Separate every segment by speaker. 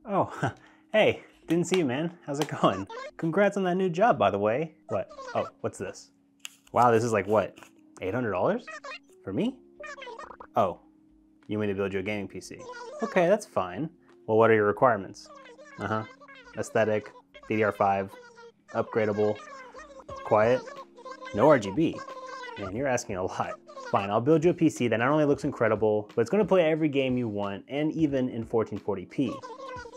Speaker 1: Oh, hey, didn't see you, man. How's it going? Congrats on that new job, by the way. What? Oh, what's this? Wow, this is like what? $800? For me? Oh, you want me to build you a gaming PC? Okay, that's fine. Well, what are your requirements? Uh-huh. Aesthetic, DDR5, upgradable, quiet, no RGB. Man, you're asking a lot. Fine, I'll build you a PC that not only looks incredible, but it's gonna play every game you want, and even in 1440p.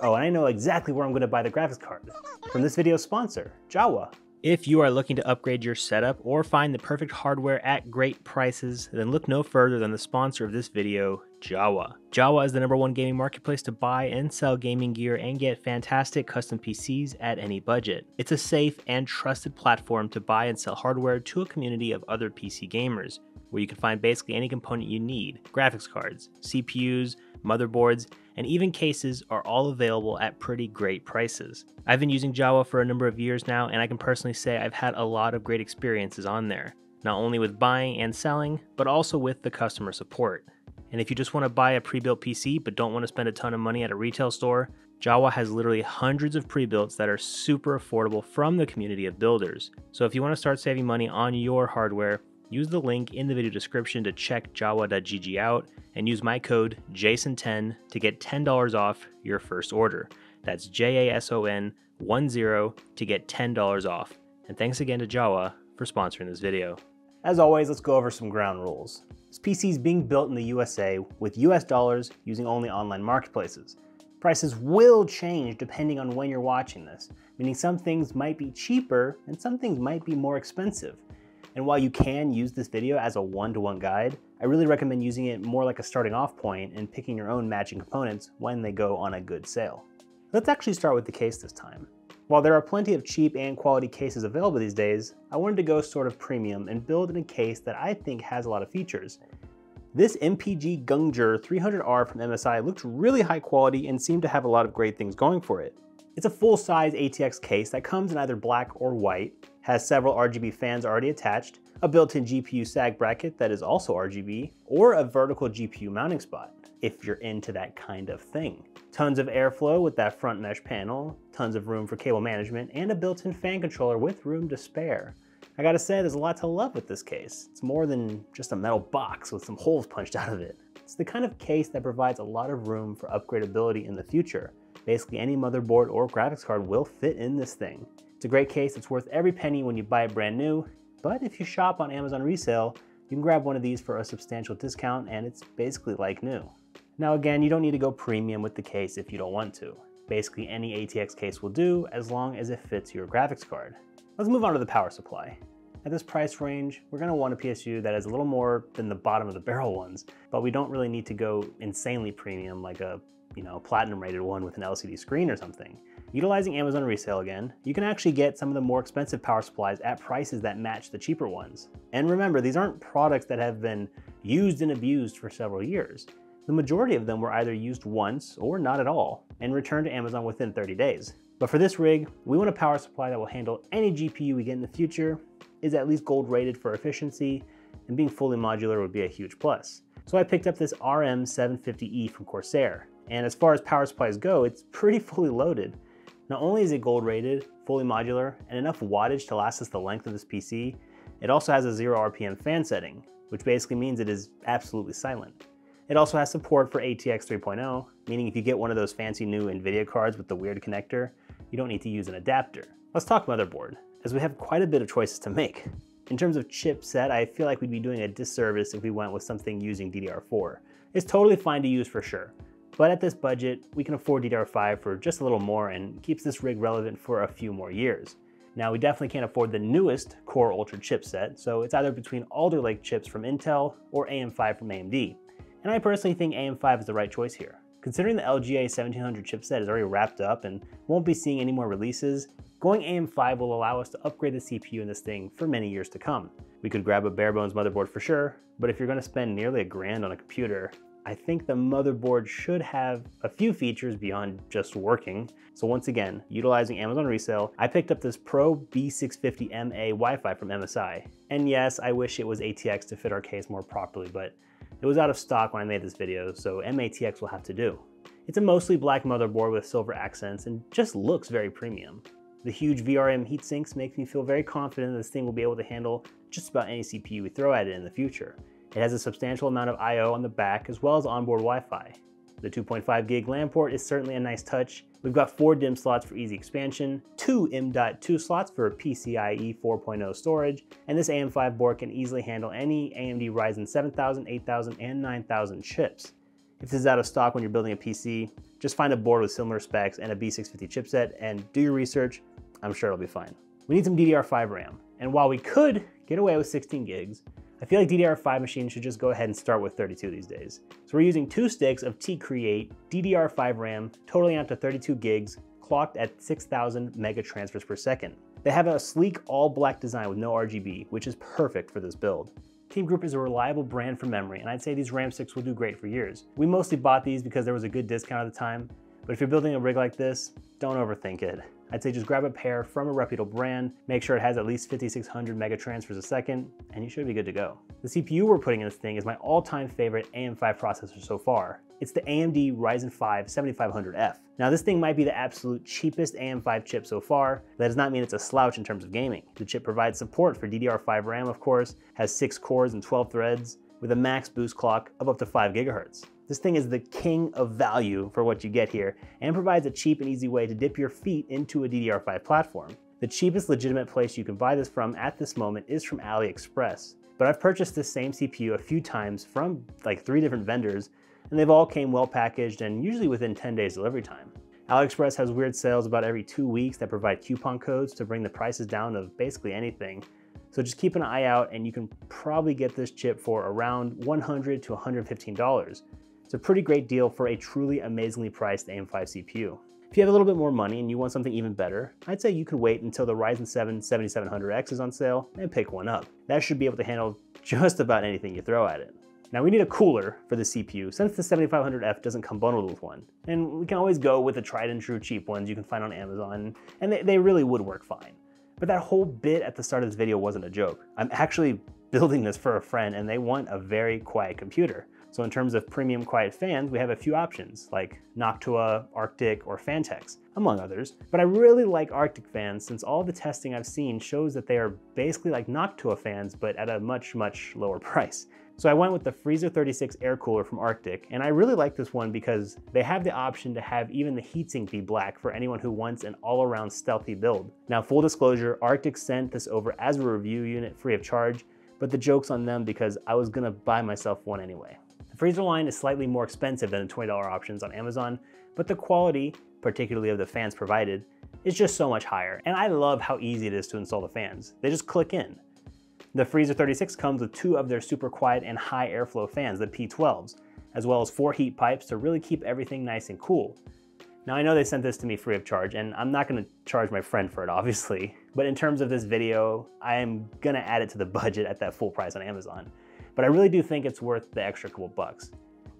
Speaker 1: Oh, and I know exactly where I'm gonna buy the graphics card. From this video's sponsor, Jawa. If you are looking to upgrade your setup or find the perfect hardware at great prices, then look no further than the sponsor of this video, Jawa. Jawa is the #1 gaming marketplace to buy and sell gaming gear and get fantastic custom PCs at any budget. It's a safe and trusted platform to buy and sell hardware to a community of other PC gamers, where you can find basically any component you need. Graphics cards, CPUs, motherboards, and even cases are all available at pretty great prices. I've been using Jawa for a number of years now, and I can personally say I've had a lot of great experiences on there, not only with buying and selling, but also with the customer support. And if you just want to buy a pre-built PC but don't want to spend a ton of money at a retail store, Jawa has literally hundreds of pre-builts that are super affordable from the community of builders. So if you want to start saving money on your hardware, use the link in the video description to check jawa.gg out and use my code JASON10 to get $10 off your first order. That's JASON10 to get $10 off. And thanks again to Jawa for sponsoring this video. As always, let's go over some ground rules. This PC is being built in the USA with US dollars using only online marketplaces. Prices will change depending on when you're watching this, meaning some things might be cheaper and some things might be more expensive. And while you can use this video as a one-to-one guide, I really recommend using it more like a starting off point and picking your own matching components when they go on a good sale. Let's actually start with the case this time. While there are plenty of cheap and quality cases available these days, I wanted to go sort of premium and build in a case that I think has a lot of features. This MPG Gungjer 300R from MSI looked really high quality and seemed to have a lot of great things going for it. It's a full-size ATX case that comes in either black or white, has several RGB fans already attached, a built-in GPU sag bracket that is also RGB, or a vertical GPU mounting spot, if you're into that kind of thing. Tons of airflow with that front mesh panel, tons of room for cable management, and a built-in fan controller with room to spare. I gotta say, there's a lot to love with this case. It's more than just a metal box with some holes punched out of it. It's the kind of case that provides a lot of room for upgradability in the future. Basically any motherboard or graphics card will fit in this thing. It's a great case that's worth every penny when you buy it brand new, but if you shop on Amazon resale, you can grab one of these for a substantial discount and it's basically like new. Now again, you don't need to go premium with the case if you don't want to. Basically any ATX case will do as long as it fits your graphics card. Let's move on to the power supply. At this price range, we're going to want a PSU that is a little more than the bottom of the barrel ones, but we don't really need to go insanely premium like a platinum rated one with an LCD screen or something. Utilizing Amazon resale again, you can actually get some of the more expensive power supplies at prices that match the cheaper ones. And remember, these aren't products that have been used and abused for several years. The majority of them were either used once or not at all and returned to Amazon within 30 days. But for this rig, we want a power supply that will handle any GPU we get in the future, is at least gold rated for efficiency, and being fully modular would be a huge plus. So I picked up this RM750E from Corsair. And as far as power supplies go, it's pretty fully loaded. Not only is it gold rated, fully modular, and enough wattage to last us the length of this PC, it also has a 0 RPM fan setting, which basically means it is absolutely silent. It also has support for ATX 3.0, meaning if you get one of those fancy new NVIDIA cards with the weird connector, you don't need to use an adapter. Let's talk motherboard, as we have quite a bit of choices to make. In terms of chipset, I feel like we'd be doing a disservice if we went with something using DDR4. It's totally fine to use for sure. But at this budget, we can afford DDR5 for just a little more and keeps this rig relevant for a few more years. Now, we definitely can't afford the newest Core Ultra chipset, so it's either between Alder Lake chips from Intel or AM5 from AMD. And I personally think AM5 is the right choice here. Considering the LGA 1700 chipset is already wrapped up and won't be seeing any more releases, going AM5 will allow us to upgrade the CPU in this thing for many years to come. We could grab a bare bones motherboard for sure, but if you're going to spend nearly $1,000 on a computer, I think the motherboard should have a few features beyond just working. So once again, utilizing Amazon resale, I picked up this Pro B650MA Wi-Fi from MSI. And yes, I wish it was ATX to fit our case more properly, but it was out of stock when I made this video, so MATX will have to do. It's a mostly black motherboard with silver accents and just looks very premium. The huge VRM heatsinks make me feel very confident that this thing will be able to handle just about any CPU we throw at it in the future. It has a substantial amount of I/O on the back as well as onboard Wi-Fi. The 2.5 gig LAN port is certainly a nice touch. We've got 4 DIMM slots for easy expansion, 2 M.2 slots for PCIe 4.0 storage, and this AM5 board can easily handle any AMD Ryzen 7000, 8000, and 9000 chips. If this is out of stock when you're building a PC, just find a board with similar specs and a B650 chipset and do your research. I'm sure it'll be fine. We need some DDR5 RAM, and while we could get away with 16 gigs, I feel like DDR5 machines should just go ahead and start with 32 these days. So we're using 2 sticks of T-Create DDR5 RAM, totaling out to 32 gigs, clocked at 6,000 mega transfers per second. They have a sleek all-black design with no RGB, which is perfect for this build. Team Group is a reliable brand for memory, and I'd say these RAM sticks will do great for years. We mostly bought these because there was a good discount at the time, but if you're building a rig like this, don't overthink it. I'd say just grab a pair from a reputable brand, make sure it has at least 5,600 mega transfers a second, and you should be good to go. The CPU we're putting in this thing is my all-time favorite AM5 processor so far. It's the AMD Ryzen 5 7500F. Now this thing might be the absolute cheapest AM5 chip so far. That does not mean it's a slouch in terms of gaming. The chip provides support for DDR5 RAM, of course, has 6 cores and 12 threads, with a max boost clock of up to 5 gigahertz. This thing is the king of value for what you get here and provides a cheap and easy way to dip your feet into a DDR5 platform. The cheapest legitimate place you can buy this from at this moment is from AliExpress. But I've purchased this same CPU a few times from like 3 different vendors, and they've all came well packaged and usually within 10 days delivery time. AliExpress has weird sales about every 2 weeks that provide coupon codes to bring the prices down of basically anything. So just keep an eye out and you can probably get this chip for around $100 to $115. It's a pretty great deal for a truly amazingly priced AM5 CPU. If you have a little bit more money and you want something even better, I'd say you could wait until the Ryzen 7 7700X is on sale and pick one up. That should be able to handle just about anything you throw at it. Now we need a cooler for the CPU since the 7500F doesn't come bundled with one. And we can always go with the tried and true cheap ones you can find on Amazon, and they really would work fine. But that whole bit at the start of this video wasn't a joke. I'm actually building this for a friend and they want a very quiet computer. So in terms of premium quiet fans, we have a few options like Noctua, Arctic, or Fantex, among others. But I really like Arctic fans since all the testing I've seen shows that they are basically like Noctua fans, but at a much, much lower price. So I went with the Freezer 36 air cooler from Arctic, and I really like this one because they have the option to have even the heatsink be black for anyone who wants an all-around stealthy build. Now, full disclosure, Arctic sent this over as a review unit free of charge, but the joke's on them because I was gonna buy myself one anyway. The Freezer line is slightly more expensive than the $20 options on Amazon, but the quality, particularly of the fans provided, is just so much higher, and I love how easy it is to install the fans. They just click in. The Freezer 36 comes with 2 of their super quiet and high airflow fans, the P12s, as well as 4 heat pipes to really keep everything nice and cool. Now I know they sent this to me free of charge, and I'm not gonna charge my friend for it obviously, but in terms of this video, I am gonna add it to the budget at that full price on Amazon. But I really do think it's worth the extra couple bucks.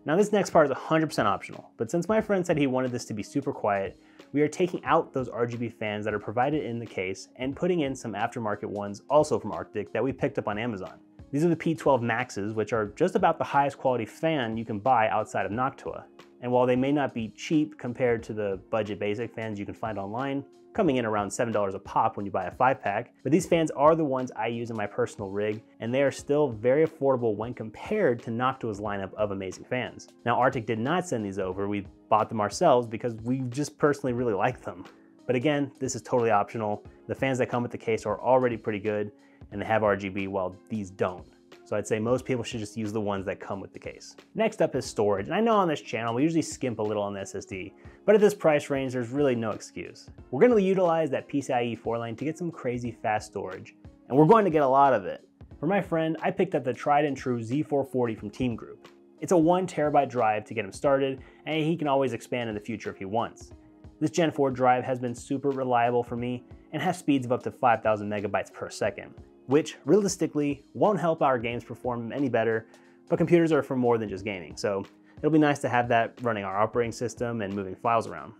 Speaker 1: Now this next part is 100% optional, but since my friend said he wanted this to be super quiet, we are taking out those RGB fans that are provided in the case and putting in some aftermarket ones also from Arctic that we picked up on Amazon. These are the P12 Maxes, which are just about the highest quality fan you can buy outside of Noctua. And while they may not be cheap compared to the budget basic fans you can find online, coming in around $7 a pop when you buy a 5-pack, but these fans are the ones I use in my personal rig, and they are still very affordable when compared to Noctua's lineup of amazing fans. Now Arctic did not send these over, we bought them ourselves because we just personally really like them. But again, this is totally optional. The fans that come with the case are already pretty good, and they have RGB while these don't. So I'd say most people should just use the ones that come with the case. Next up is storage, and I know on this channel we usually skimp a little on the SSD, but at this price range there's really no excuse. We're going to utilize that PCIe 4 lane to get some crazy fast storage, and we're going to get a lot of it. For my friend, I picked up the tried and true Z440 from Team Group. It's a 1 terabyte drive to get him started, and he can always expand in the future if he wants. This Gen 4 drive has been super reliable for me and has speeds of up to 5,000 megabytes per second. Which realistically won't help our games perform any better, but computers are for more than just gaming, so it'll be nice to have that running our operating system and moving files around.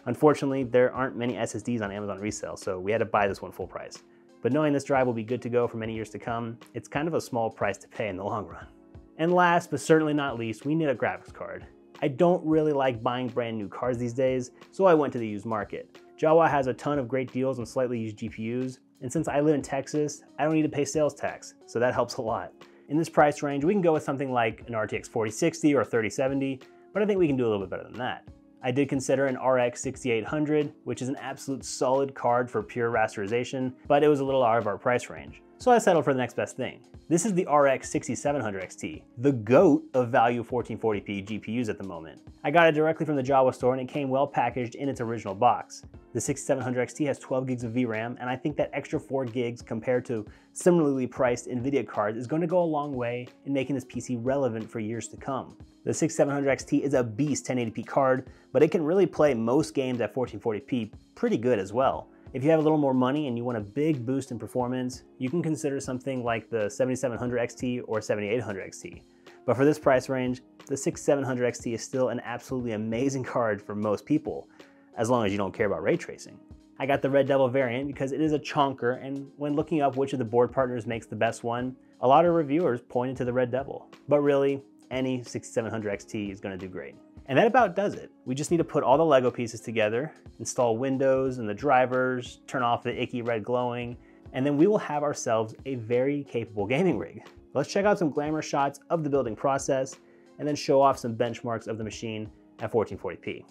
Speaker 1: Unfortunately, there aren't many SSDs on Amazon resale, so we had to buy this one full price. But knowing this drive will be good to go for many years to come, it's kind of a small price to pay in the long run. And last, but certainly not least, we need a graphics card. I don't really like buying brand new cards these days, so I went to the used market. Jawa has a ton of great deals on slightly used GPUs, and since I live in Texas, I don't need to pay sales tax, so that helps a lot. In this price range, we can go with something like an RTX 4060 or 3070, but I think we can do a little bit better than that. I did consider an RX 6800, which is an absolute solid card for pure rasterization, but it was a little out of our price range. So I settled for the next best thing. This is the RX 6700 XT, the GOAT of value 1440p GPUs at the moment. I got it directly from the Jawa store and it came well packaged in its original box. The 6700 XT has 12 gigs of VRAM, and I think that extra 4 gigs compared to similarly priced NVIDIA cards is going to go a long way in making this PC relevant for years to come. The 6700 XT is a beast 1080p card, but it can really play most games at 1440p pretty good as well. If you have a little more money and you want a big boost in performance, you can consider something like the 7700 XT or 7800 XT. But for this price range, the 6700 XT is still an absolutely amazing card for most people, as long as you don't care about ray tracing. I got the Red Devil variant because it is a chonker, and when looking up which of the board partners makes the best one, a lot of reviewers pointed to the Red Devil. But really, any 6700 XT is going to do great. And that about does it. We just need to put all the Lego pieces together, install Windows and the drivers, turn off the icky red glowing, and then we will have ourselves a very capable gaming rig. Let's check out some glamour shots of the building process, and then show off some benchmarks of the machine at 1440p.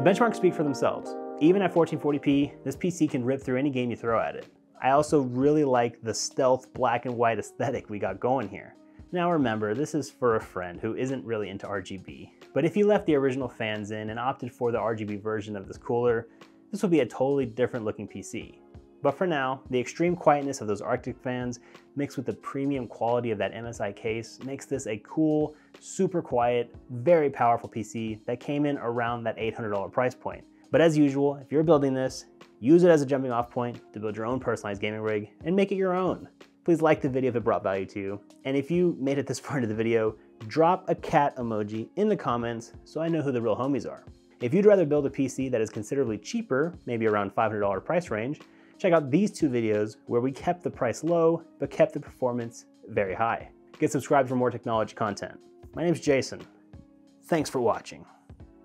Speaker 1: The benchmarks speak for themselves. Even at 1440p, this PC can rip through any game you throw at it. I also really like the stealth black and white aesthetic we got going here. Now remember, this is for a friend who isn't really into RGB, but if you left the original fans in and opted for the RGB version of this cooler, this would be a totally different looking PC. But for now, the extreme quietness of those Arctic fans mixed with the premium quality of that MSI case makes this a cool, super quiet, very powerful PC that came in around that $800 price point, But as usual, if you're building this, use it as a jumping off point to build your own personalized gaming rig and make it your own. Please like the video if it brought value to you. And if you made it this far into the video, drop a cat emoji in the comments so I know who the real homies are. If you'd rather build a PC that is considerably cheaper, maybe around $500 price range, check out these two videos where we kept the price low, but kept the performance very high. Get subscribed for more technology content. My name's Jason. Thanks for watching.